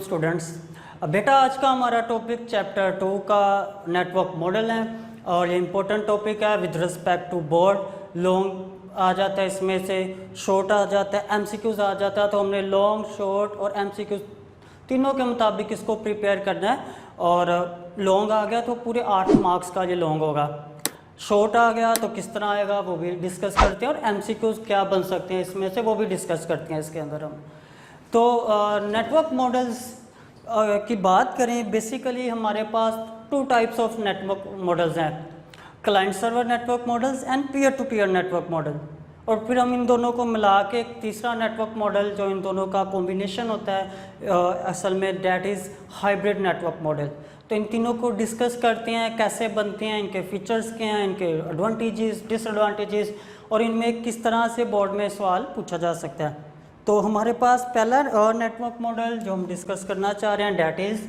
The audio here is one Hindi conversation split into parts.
स्टूडेंट्स। बेटा आज का हमारा टॉपिक चैप्टर 2 का नेटवर्क मॉडल है और ये इम्पोर्टेंट टॉपिक है with respect to board. Long आ जाता है, इसमें से शॉर्ट आ जाता है, एमसीक्यूज आ जाता है। तो हमने लॉन्ग, शॉर्ट और एमसीक्यूज तीनों के मुताबिक इसको प्रिपेयर करना है। और लॉन्ग आ गया तो पूरे 8 मार्क्स का ये लॉन्ग होगा। शॉर्ट आ गया तो किस तरह आएगा वो भी डिस्कस करते हैं, और एमसीक्यूज क्या बन सकते हैं इसमें से वो भी डिस्कस करते हैं इसके अंदर हम। तो नेटवर्क मॉडल्स की बात करें, बेसिकली हमारे पास 2 टाइप्स ऑफ नेटवर्क मॉडल्स हैं, client server network models and peer to peer network model. और फिर हम इन दोनों को मिला के एक तीसरा नेटवर्क मॉडल जो इन दोनों का कॉम्बिनेशन होता है असल में that is hybrid network model. तो इन तीनों को डिस्कस करते हैं, कैसे बनते हैं, इनके फीचर्स क्या हैं, इनके एडवांटेजेस, डिसएडवांटेजेस, और इनमें किस तरह से बोर्ड में सवाल पूछा जा सकता है। तो हमारे पास पहला नेटवर्क मॉडल जो हम डिस्कस करना चाह रहे हैं that is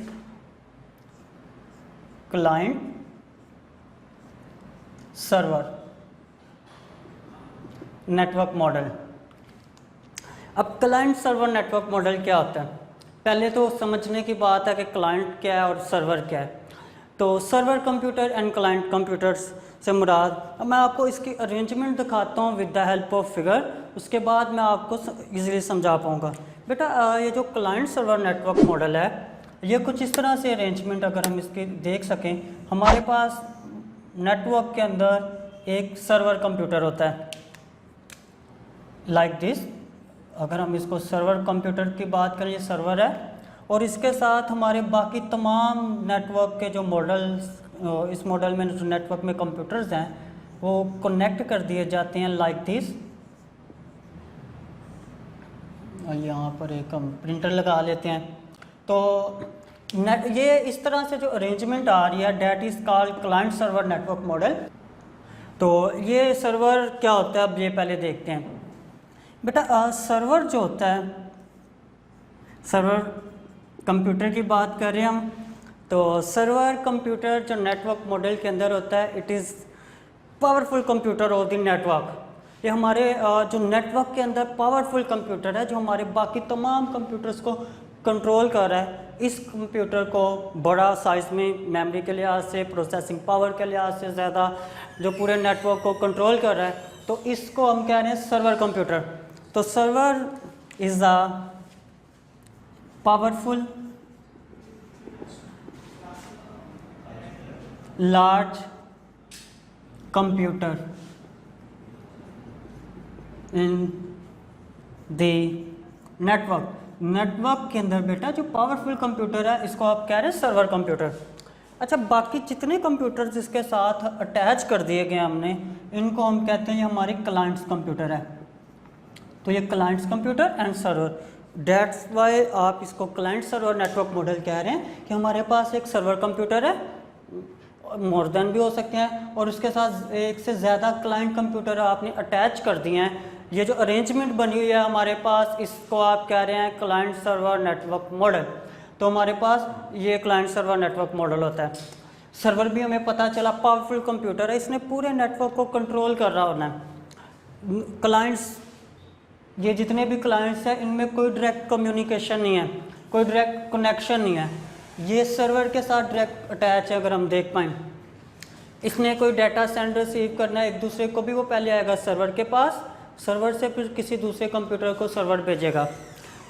client server network model. अब क्लाइंट सर्वर नेटवर्क मॉडल क्या होता है, पहले तो समझने की बात है कि क्लाइंट क्या है और सर्वर क्या है। तो server computer and client computers से मुराद, अब मैं आपको इसकी अरेंजमेंट दिखाता हूँ with the help of figure, उसके बाद मैं आपको इजीली समझा पाऊँगा। बेटा ये जो क्लाइंट सर्वर नेटवर्क मॉडल है ये कुछ इस तरह से अरेंजमेंट अगर हम इसकी देख सकें, हमारे पास नेटवर्क के अंदर एक सर्वर कंप्यूटर होता है लाइक दिस। अगर हम इसको सर्वर कंप्यूटर की बात करें, ये सर्वर है, और इसके साथ हमारे बाकी तमाम नेटवर्क के जो मॉडल्स, इस मॉडल में जो नेटवर्क में कंप्यूटर्स हैं वो कनेक्ट कर दिए जाते हैं लाइक दिस। और यहाँ पर एक हम प्रिंटर लगा लेते हैं। तो ये इस तरह से जो अरेंजमेंट आ रही है that is called client server network model. तो ये सर्वर क्या होता है अब ये पहले देखते हैं। बेटा सर्वर जो होता है, सर्वर कंप्यूटर की बात कर रहे हैं हम, तो सर्वर कंप्यूटर जो नेटवर्क मॉडल के अंदर होता है it is powerful computer of the network. ये हमारे जो नेटवर्क के अंदर पावरफुल कंप्यूटर है जो हमारे बाकी तमाम कंप्यूटर्स को कंट्रोल कर रहा है। इस कंप्यूटर को बड़ा साइज़ में मेमोरी के लिहाज से, प्रोसेसिंग पावर के लिहाज से ज़्यादा जो पूरे नेटवर्क को कंट्रोल कर रहा है, तो इसको हम कह रहे हैं सर्वर कंप्यूटर। तो server is a powerful large computer in the network के अंदर बेटा जो पावरफुल कंप्यूटर है इसको आप कह रहे हैं सर्वर कंप्यूटर। अच्छा, बाकी जितने कंप्यूटर्स इसके साथ अटैच कर दिए गए हमने, इनको हम कहते हैं ये हमारे क्लाइंट्स कंप्यूटर है। तो ये clients computer and server, that's why आप इसको क्लाइंट सर्वर नेटवर्क मॉडल कह रहे हैं कि हमारे पास एक सर्वर कंप्यूटर है, मोर देन भी हो सकते हैं, और उसके साथ एक से ज़्यादा क्लाइंट कंप्यूटर आपने अटैच कर दिए हैं। ये जो अरेंजमेंट बनी हुई है हमारे पास, इसको आप कह रहे हैं क्लाइंट सर्वर नेटवर्क मॉडल। तो हमारे पास ये क्लाइंट सर्वर नेटवर्क मॉडल होता है। सर्वर भी हमें पता चला पावरफुल कंप्यूटर है, इसने पूरे नेटवर्क को कंट्रोल कर रहा होना है। क्लाइंट्स, ये जितने भी क्लाइंट्स हैं इनमें कोई डायरेक्ट कम्युनिकेशन नहीं है, कोई डायरेक्ट कनेक्शन नहीं है, ये सर्वर के साथ डायरेक्ट अटैच है। अगर हम देख पाएँ, इसने कोई डाटा सेंड रिसीव करना है एक दूसरे को भी, वो पहले आएगा सर्वर के पास, सर्वर से फिर किसी दूसरे कंप्यूटर को सर्वर भेजेगा।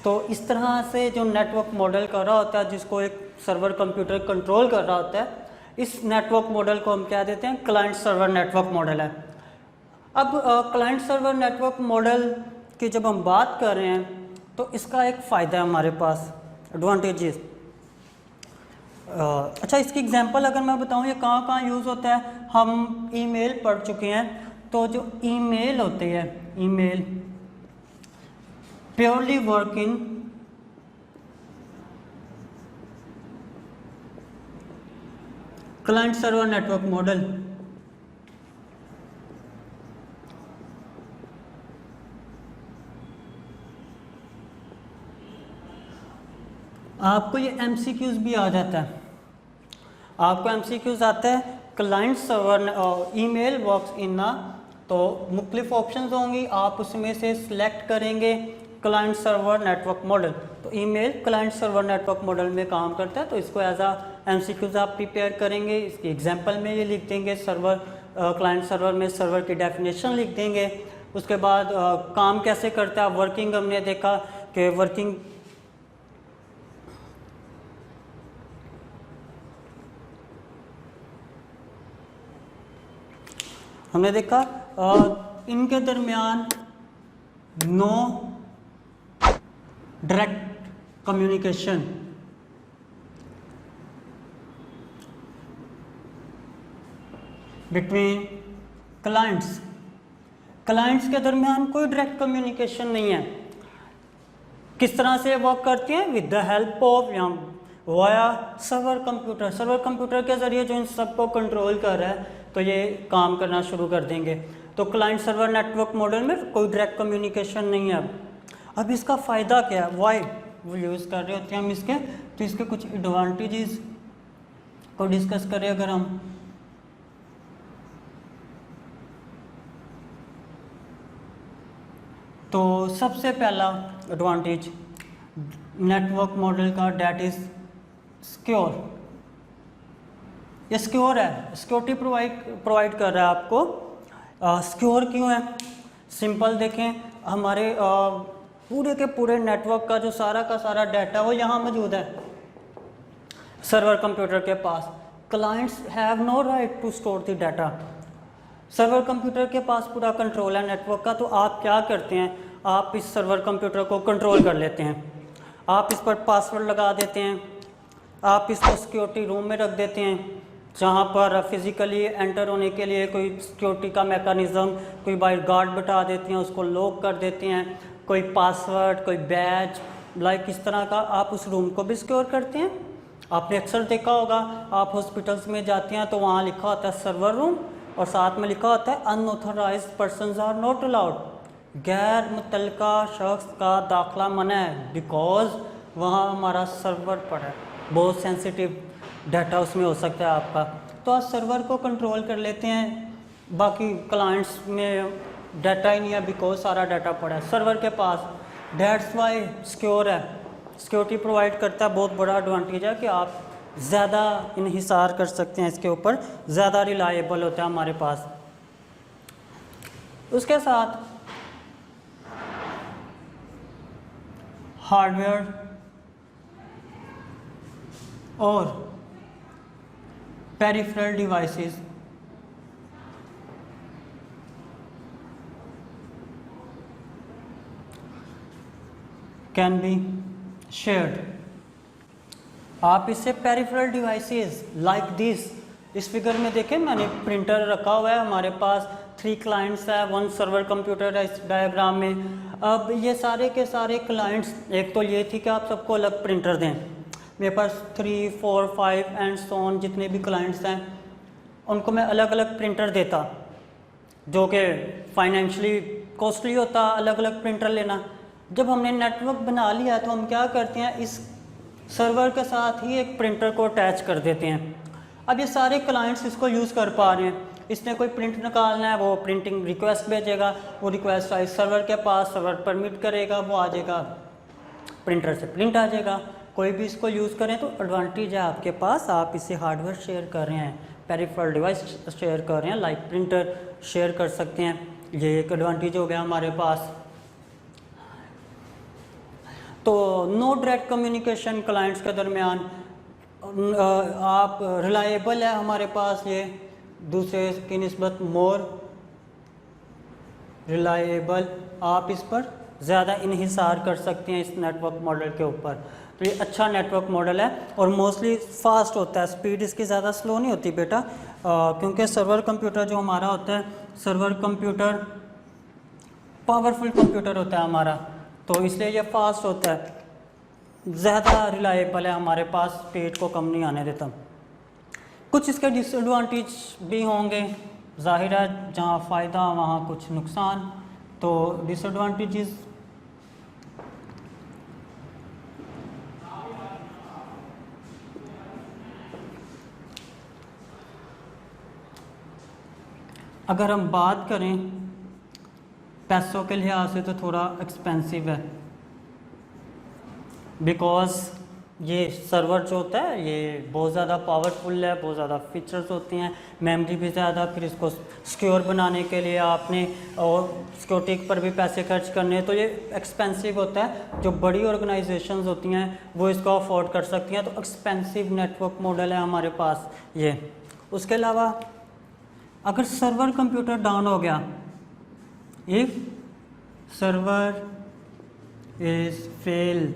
तो इस तरह से जो नेटवर्क मॉडल कर रहा होता है, जिसको एक सर्वर कंप्यूटर कंट्रोल कर रहा होता है, इस नेटवर्क मॉडल को हम क्या देते हैं, क्लाइंट सर्वर नेटवर्क मॉडल है। अब क्लाइंट सर्वर नेटवर्क मॉडल की जब हम बात कर रहे हैं तो इसका एक फ़ायदा है हमारे पास, एडवांटेजेस। अच्छा, इसकी एग्जांपल अगर मैं बताऊं ये कहाँ कहाँ यूज़ होता है, हम ईमेल पढ़ चुके हैं। तो जो ईमेल होती है, email purely work in client server network model. आपको ये MCQs भी आ जाता है, आपको MCQs आता है client server email works in ना, तो मुख्तलिफ ऑप्शंस होंगी, आप उसमें से सिलेक्ट करेंगे क्लाइंट सर्वर नेटवर्क मॉडल। तो email client server network model में काम करता है। तो इसको एज आ एमसीक्यूज आप प्रिपेयर करेंगे। इसकी एग्जांपल में ये लिख देंगे, सर्वर क्लाइंट सर्वर में सर्वर की डेफिनेशन लिख देंगे। उसके बाद काम कैसे करता है, वर्किंग हमने देखा कि वर्किंग हमने देखा इनके दरमियान no direct communication, between clients के दरमियान कोई डायरेक्ट कम्युनिकेशन नहीं है। किस तरह से वर्क करती हैं, विद द हेल्प ऑफ या via server computer. Server computer के ज़रिए जो इन सबको कंट्रोल कर रहा है, तो ये काम करना शुरू कर देंगे। तो क्लाइंट सर्वर नेटवर्क मॉडल में कोई डायरेक्ट कम्युनिकेशन नहीं है। अब इसका फ़ायदा क्या है, वाई वो यूज़ कर रहे होते हैं हम इसके, तो इसके कुछ एडवांटेजेस को डिस्कस करें अगर हम, तो सबसे पहला एडवांटेज नेटवर्क मॉडल का, डैट इज़ सिक्योर। ये सिक्योर है, सिक्योरिटी प्रोवाइड कर रहा है आपको। सिक्योर क्यों है, सिंपल देखें, हमारे पूरे के पूरे नेटवर्क का जो सारा का सारा डाटा वो यहाँ मौजूद है सर्वर कंप्यूटर के पास। Clients have no right to store the data. Server computer के पास पूरा कंट्रोल है नेटवर्क का। तो आप क्या करते हैं, आप इस सर्वर कंप्यूटर को कंट्रोल कर लेते हैं, आप इस पर पासवर्ड लगा देते हैं, आप इसको सिक्योरिटी रूम में रख देते हैं जहाँ पर फिज़िकली एंटर होने के लिए कोई सिक्योरिटी का मैकेनिज़्म, कोई बाहर गार्ड बिठा देते हैं, उसको लॉक कर देते हैं, कोई पासवर्ड, कोई बैज, लाइक इस तरह का आप उस रूम को भी सिक्योर करते हैं। आपने अक्सर देखा होगा, आप हॉस्पिटल्स में जाते हैं तो वहाँ लिखा होता है सर्वर रूम और साथ में लिखा होता है unauthorized persons are not allowed, गैर मुतल्लिका शख्स का दाखिला मना है, बिकॉज वहाँ हमारा सर्वर पड़ा है, बहुत सेंसिटिव डाटा उसमें हो सकता है आपका। तो आप सर्वर को कंट्रोल कर लेते हैं, बाकी क्लाइंट्स में डाटा ही नहीं है बिकॉज सारा डाटा पड़ा है सर्वर के पास। दैट्स वाई सिक्योर है, सिक्योरिटी प्रोवाइड करता है। बहुत बड़ा एडवांटेज है कि आप ज़्यादा इन्हिसार कर सकते हैं इसके ऊपर, ज़्यादा रिलायबल होता है हमारे पास। उसके साथ हार्डवेयर और peripheral devices can be shared. आप इससे पेरिफेरल डिवाइसेस लाइक दिस, इस फिगर में देखें मैंने प्रिंटर रखा हुआ है, हमारे पास 3 क्लाइंट्स है, 1 सर्वर कंप्यूटर है इस डायग्राम में। अब ये सारे के सारे क्लाइंट्स, एक तो ये थी कि आप सबको अलग प्रिंटर दें, मेरे पास 3, 4, 5 एंड सो ऑन जितने भी क्लाइंट्स हैं उनको मैं अलग अलग प्रिंटर देता, जो कि फाइनेंशियली कॉस्टली होता अलग अलग प्रिंटर लेना। जब हमने नेटवर्क बना लिया तो हम क्या करते हैं, इस सर्वर के साथ ही एक प्रिंटर को अटैच कर देते हैं। अब ये सारे क्लाइंट्स इसको यूज़ कर पा रहे हैं, इसने कोई प्रिंट निकालना है, वो प्रिंटिंग रिक्वेस्ट भेजेगा, वो रिक्वेस्ट आई सर्वर के पास, सर्वर परमिट करेगा, वो आ जाएगा प्रिंटर से प्रिंट आ जाएगा। कोई भी इसको यूज़ करें तो एडवांटेज है आपके पास, आप इससे हार्डवेयर शेयर कर रहे हैं, पेरिफेरल डिवाइस शेयर कर रहे हैं, लाइक प्रिंटर शेयर कर सकते हैं, ये एक एडवांटेज हो गया हमारे पास। तो नो डायरेक्ट कम्युनिकेशन क्लाइंट्स के दरमियान, आप रिलायबल है हमारे पास, ये दूसरे की निस्बत मोर रिलायबल, आप इस पर ज़्यादा इन्हिसार कर सकते हैं इस नेटवर्क मॉडल के ऊपर। तो ये अच्छा नेटवर्क मॉडल है और मोस्टली फास्ट होता है, स्पीड इसकी ज़्यादा स्लो नहीं होती बेटा, क्योंकि सर्वर कंप्यूटर जो हमारा होता है, सर्वर कंप्यूटर पावरफुल कंप्यूटर होता है हमारा, तो इसलिए ये फास्ट होता है, ज़्यादा रिलायबल है हमारे पास, स्पीड को कम नहीं आने देता। कुछ इसके डिसएडवांटेज भी होंगे, जाहिर है जहाँ फ़ायदा वहाँ कुछ नुकसान। तो डिसएडवांटेजेस, अगर हम बात करें पैसों के लिहाज से तो थोड़ा एक्सपेंसिव है, बिकॉज ये सर्वर जो होता है ये बहुत ज़्यादा पावरफुल है, बहुत ज़्यादा फीचर्स होती हैं, मेमोरी भी ज़्यादा, फिर इसको सिक्योर बनाने के लिए आपने और सिक्योरिटी पर भी पैसे खर्च करने हैं, तो ये एक्सपेंसिव होता है। जो बड़ी ऑर्गेनाइजेशंस होती हैं वो इसको अफोर्ड कर सकती हैं, तो एक्सपेंसिव नेटवर्क मॉडल है हमारे पास ये। उसके अलावा अगर सर्वर कंप्यूटर डाउन हो गया, if server is fell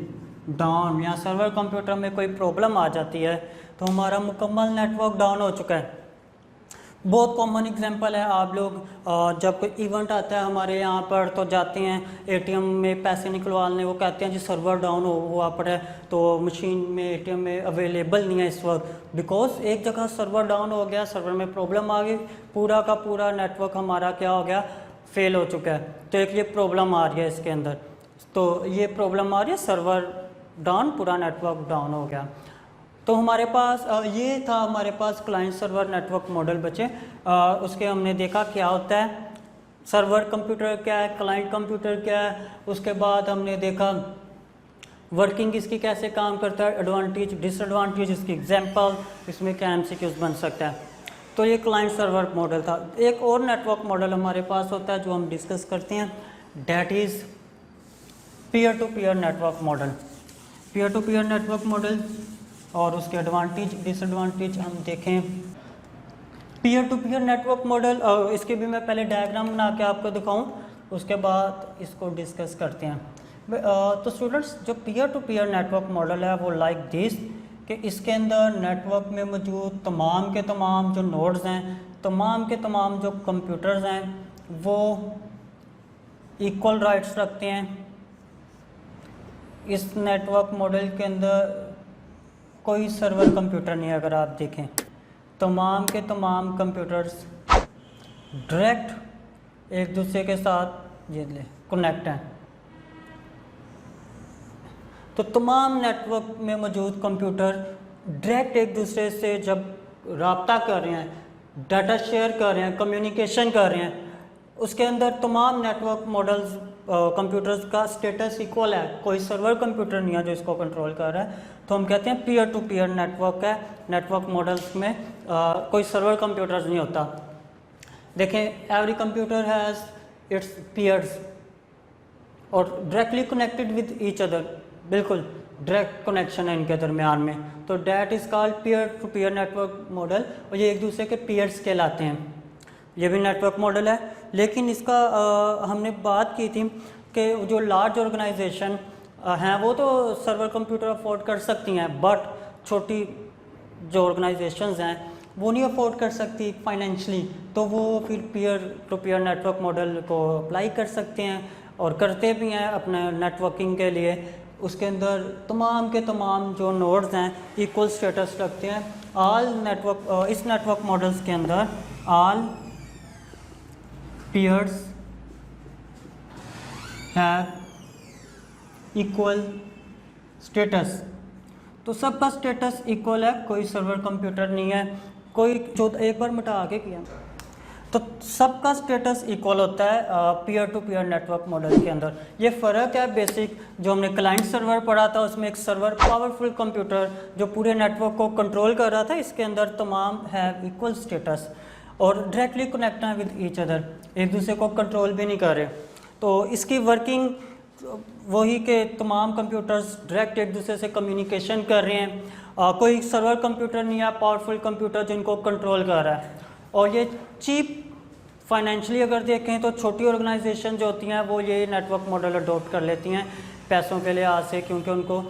down, या सर्वर कंप्यूटर में कोई प्रॉब्लम आ जाती है तो हमारा मुकम्मल नेटवर्क डाउन हो चुका है। बहुत कॉमन एग्जांपल है, आप लोग जब कोई इवेंट आता है हमारे यहाँ पर तो जाते हैं एटीएम में पैसे निकलवाने, वो कहते हैं जी सर्वर डाउन हुआ पड़ा है, तो मशीन में एटीएम में अवेलेबल नहीं है इस वक्त, बिकॉज एक जगह सर्वर डाउन हो गया, सर्वर में प्रॉब्लम आ गई, पूरा का पूरा नेटवर्क हमारा क्या हो गया, फेल हो चुका है। तो एक ये प्रॉब्लम आ रही है इसके अंदर, तो ये प्रॉब्लम आ रही है सर्वर डाउन, पूरा नेटवर्क डाउन हो गया। तो हमारे पास ये था हमारे पास क्लाइंट सर्वर नेटवर्क मॉडल बचे। उसके हमने देखा क्या होता है, सर्वर कंप्यूटर क्या है, क्लाइंट कंप्यूटर क्या है, उसके बाद हमने देखा वर्किंग इसकी कैसे काम करता है, एडवांटेज डिसएडवांटेज, इसकी एग्जांपल, इसमें क्या एमसीक्यूज बन सकता है। तो ये क्लाइंट सर्वर मॉडल था। एक और नेटवर्क मॉडल हमारे पास होता है जो हम डिस्कस करते हैं, that is peer to peer network model. Peer to peer network model और उसके एडवांटेज डिसएडवांटेज हम देखें। Peer to peer network model, इसके भी मैं पहले डायग्राम बना के आपको दिखाऊं, उसके बाद इसको डिस्कस करते हैं। तो स्टूडेंट्स, जो peer to peer network model है वो लाइक दिस, कि इसके अंदर नेटवर्क में मौजूद तमाम के तमाम जो नोड्स हैं, तमाम के तमाम जो कंप्यूटर्स हैं, वो इक्वल राइट्स रखते हैं। इस नेटवर्क मॉडल के अंदर कोई सर्वर कंप्यूटर नहीं है। अगर आप देखें तमाम के तमाम कंप्यूटर्स डायरेक्ट एक दूसरे के साथ ये कनेक्ट हैं। तो तमाम नेटवर्क में मौजूद कंप्यूटर डायरेक्ट एक दूसरे से जब रब्ता कर रहे हैं, डाटा शेयर कर रहे हैं, कम्युनिकेशन कर रहे हैं, उसके अंदर तमाम नेटवर्क मॉडल्स कंप्यूटर्स का स्टेटस इक्वल है, कोई सर्वर कंप्यूटर नहीं है जो इसको कंट्रोल कर रहा है। तो हम कहते हैं पीयर टू पीयर नेटवर्क है। नेटवर्क मॉडल्स में कोई सर्वर कंप्यूटर्स नहीं होता। देखें, every computer has its peers और directly connected with each other, बिल्कुल डायरेक्ट कनेक्शन है इनके दरमियान में। तो that is called peer to peer network model, और ये एक दूसरे के पीयर्स कहलाते हैं। ये भी नेटवर्क मॉडल है, लेकिन इसका हमने बात की थी कि जो लार्ज ऑर्गेनाइजेशन हैं वो तो सर्वर कंप्यूटर अफोर्ड कर सकती हैं, बट छोटी जो ऑर्गेनाइजेशंस हैं वो नहीं अफोर्ड कर सकती फाइनेंशली, तो वो फिर peer to peer network model को अप्लाई कर सकते हैं और करते भी हैं अपने नेटवर्किंग के लिए। उसके अंदर तमाम के तमाम जो नोड्स हैं इक्वल स्टेटस रखते हैं। ऑल नेटवर्क इस नेटवर्क मॉडल्स के अंदर all peers have equal status, तो सबका स्टेटस इक्वल है, कोई सर्वर कंप्यूटर नहीं है, कोई जो एक बार मिटा के किया, तो सबका स्टेटस इक्वल होता है peer to peer network model के अंदर। ये फ़र्क है बेसिक, जो हमने क्लाइंट सर्वर पढ़ा था उसमें एक सर्वर पावरफुल कंप्यूटर जो पूरे नेटवर्क को कंट्रोल कर रहा था, इसके अंदर तमाम हैव इक्वल स्टेटस और डायरेक्टली कनेक्ट हैं विद ईच अदर, एक दूसरे को कंट्रोल भी नहीं कर रहे। तो इसकी वर्किंग वही के तमाम कंप्यूटर्स डायरेक्ट एक दूसरे से कम्युनिकेशन कर रहे हैं। कोई सर्वर कंप्यूटर नहीं है पावरफुल कंप्यूटर जिनको कंट्रोल कर रहा है। और ये चीप फाइनेंशियली अगर देखें तो छोटी ऑर्गेनाइजेशन जो होती हैं वो ये नेटवर्क मॉडल अडोप्ट कर लेती हैं पैसों के लिहाज से, क्योंकि उनको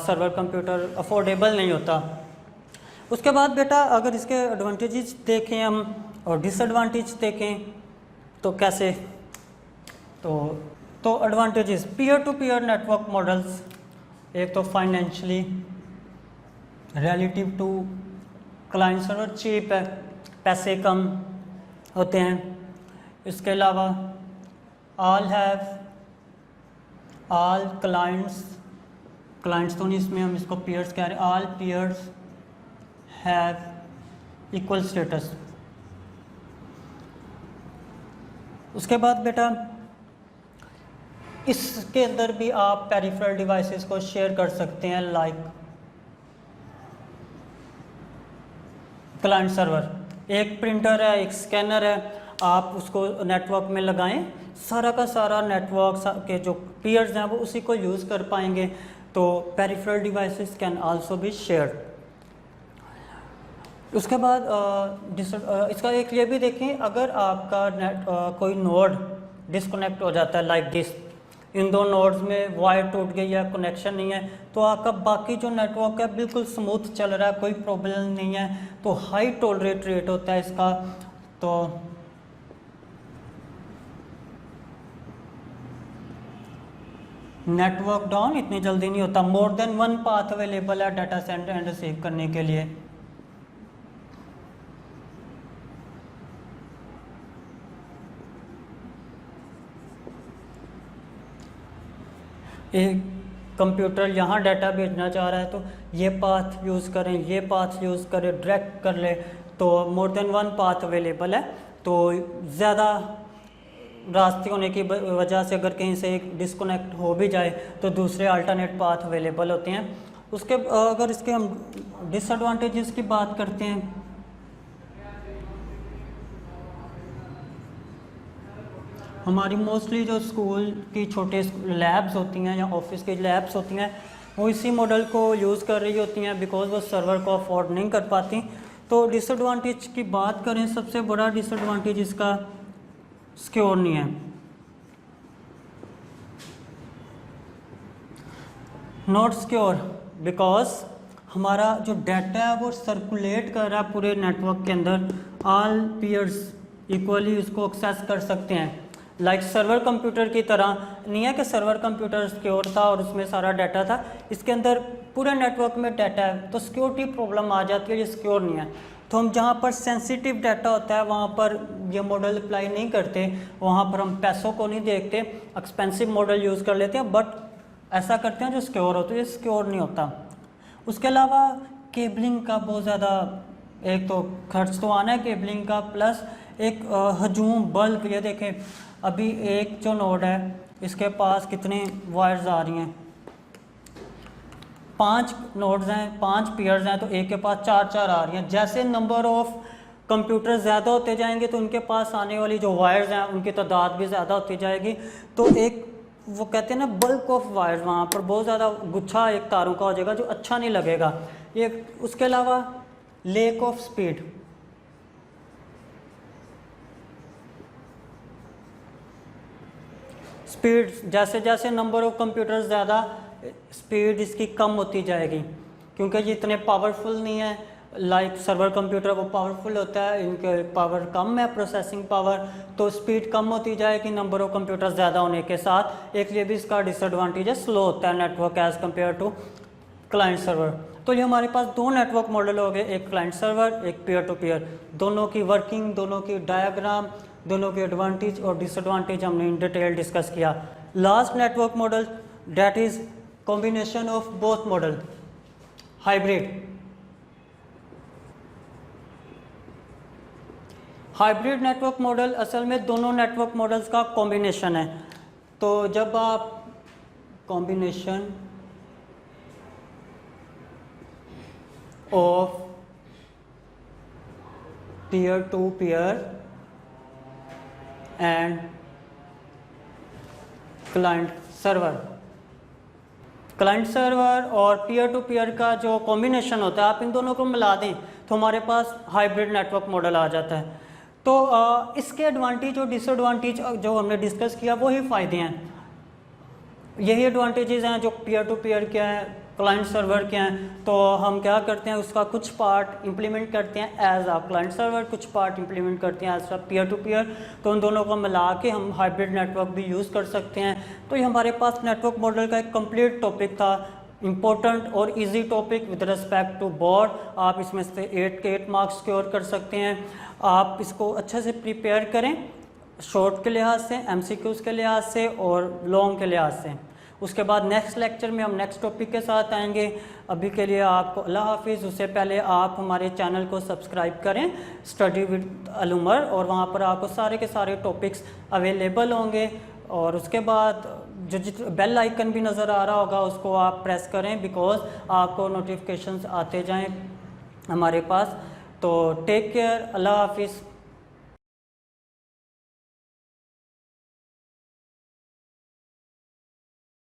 सर्वर कंप्यूटर अफोर्डेबल नहीं होता। उसके बाद बेटा अगर इसके एडवांटेजेस देखें हम और डिसएडवांटेज देखें तो कैसे, तो advantages peer to peer network models, एक तो financially relative to client server cheap है, पैसे कम होते हैं। इसके अलावा ऑल क्लाइंट्स तो नहीं, इसमें हम इसको पीयर्स कह रहे हैं, all peers have equal status. उसके बाद बेटा इसके अंदर भी आप पेरिफेरल डिवाइसेस को शेयर कर सकते हैं, लाइक क्लाइंट सर्वर, एक प्रिंटर है, एक स्कैनर है, आप उसको नेटवर्क में लगाएं, सारा का सारा नेटवर्क के जो पीयर्स हैं वो उसी को यूज़ कर पाएंगे। तो peripheral devices can also be shared. उसके बाद इसका एक ये भी देखें, अगर आपका कोई नोड डिस्कनेक्ट हो जाता है लाइक दिस, इन दो नोड्स में वायर टूट गई है, कनेक्शन नहीं है, तो आपका बाकी जो नेटवर्क है बिल्कुल स्मूथ चल रहा है, कोई प्रॉब्लम नहीं है, तो हाई टॉलरेट रेट होता है इसका। तो नेटवर्क डाउन इतनी जल्दी नहीं होता। More than one path available है डाटा सेंड एंड रिसीव करने के लिए। एक कंप्यूटर यहाँ डाटा भेजना चाह रहा है तो ये पाथ यूज़ करें, ये पाथ यूज़ करें, डायरेक्ट कर ले, तो more than one path available है। तो ज़्यादा रास्ते होने की वजह से अगर कहीं से एक डिस्कनेक्ट हो भी जाए तो दूसरे अल्टरनेट पाथ अवेलेबल होते हैं। उसके अगर इसके हम डिसएडवांटेजेस की बात करते हैं, हमारी मोस्टली जो स्कूल की छोटे लैब्स होती हैं या ऑफिस की लैब्स होती हैं वो इसी मॉडल को यूज़ कर रही होती हैं बिकॉज वो सर्वर को अफोर्ड नहीं कर पाती। तो डिसएडवांटेज की बात करें, सबसे बड़ा डिसएडवांटेज इसका सिक्योर नहीं है। नॉट सिक्योर बिकॉज हमारा जो डाटा है वो सर्कुलेट कर रहा है पूरे नेटवर्क के अंदर, ऑल पीयर्स इक्वली उसको एक्सेस कर सकते हैं। लाइक सर्वर कंप्यूटर की तरह नहीं है कि सर्वर कंप्यूटर सिक्योर था और उसमें सारा डाटा था, इसके अंदर पूरे नेटवर्क में डाटा है, तो सिक्योरिटी प्रॉब्लम आ जाती है, ये सिक्योर नहीं है। तो हम जहाँ पर सेंसिटिव डाटा होता है वहाँ पर ये मॉडल अप्लाई नहीं करते, वहाँ पर हम पैसों को नहीं देखते, एक्सपेंसिव मॉडल यूज़ कर लेते हैं, बट ऐसा करते हैं जो सिक्योर होता है, ये सिक्योर नहीं होता। उसके अलावा केबलिंग का बहुत ज़्यादा एक तो खर्च तो आना है केबलिंग का, प्लस एक हजूम बल्क, ये देखें अभी एक जो नोड है इसके पास कितनी वायर्स आ रही हैं, 5 नोड्स हैं, 5 पेयर्स हैं, तो एक के पास 4 आ रही हैं। जैसे नंबर ऑफ कंप्यूटर ज़्यादा होते जाएंगे तो उनके पास आने वाली जो वायर्स हैं उनकी तादाद भी ज़्यादा होती जाएगी। तो एक वो कहते हैं ना बल्क ऑफ वायर्स, वहाँ पर बहुत ज़्यादा गुच्छा एक तारों का हो जाएगा जो अच्छा नहीं लगेगा ये। उसके अलावा लैक ऑफ स्पीड, जैसे जैसे नंबर ऑफ कंप्यूटर ज़्यादा स्पीड इसकी कम होती जाएगी, क्योंकि ये इतने पावरफुल नहीं है लाइक सर्वर कंप्यूटर, वो पावरफुल होता है, इनके पावर कम है प्रोसेसिंग पावर, तो स्पीड कम होती जाएगी नंबर ऑफ कंप्यूटर ज़्यादा होने के साथ। एक ये भी इसका डिसएडवांटेज है, स्लो होता है network as compare to client server. तो ये हमारे पास 2 नेटवर्क मॉडल हो गए, एक क्लाइंट सर्वर, एक पीयर टू पीयर। दोनों की वर्किंग, दोनों की डायग्राम, दोनों के एडवांटेज और डिसएडवांटेज हमने इन डिटेल डिस्कस किया। Last network model that is combination of both model, hybrid. Hybrid network model असल में दोनों नेटवर्क मॉडल्स का कॉम्बिनेशन है। तो जब आप combination of peer to peer and client server और पीयर टू पीयर का जो कॉम्बिनेशन होता है, आप इन दोनों को मिला दें तो हमारे पास हाइब्रिड नेटवर्क मॉडल आ जाता है। तो इसके एडवांटेज और डिसएडवांटेज जो हमने डिस्कस किया वही फ़ायदे हैं, यही एडवांटेजेस हैं जो पीयर टू पीयर के हैं, क्लाइंट सर्वर के हैं। तो हम क्या करते हैं, उसका कुछ पार्ट इम्प्लीमेंट करते हैं एज अ क्लाइंट सर्वर, कुछ पार्ट इम्प्लीमेंट करते हैं as a peer to peer. तो उन दोनों को मिला के हम हाइब्रिड नेटवर्क भी यूज़ कर सकते हैं। तो ये हमारे पास नेटवर्क मॉडल का एक कंप्लीट टॉपिक था, इम्पोर्टेंट और easy topic with respect to board. आप इसमें से 8 के 8 मार्क्स स्कोर कर सकते हैं। आप इसको अच्छे से प्रिपेयर करें, शॉर्ट के लिहाज से, MCQs के लिहाज से और लॉन्ग के लिहाज से। उसके बाद नेक्स्ट लेक्चर में हम नेक्स्ट टॉपिक के साथ आएंगे। अभी के लिए आपको अल्लाह हाफिज़। उससे पहले आप हमारे चैनल को सब्सक्राइब करें, स्टडी विद अल उमर, और वहाँ पर आपको सारे के सारे टॉपिक्स अवेलेबल होंगे। और उसके बाद जो बेल आइकन भी नज़र आ रहा होगा उसको आप प्रेस करें, बिकॉज आपको नोटिफिकेशंस आते जाएं हमारे पास। तो टेक केयर, अल्लाह हाफिज़।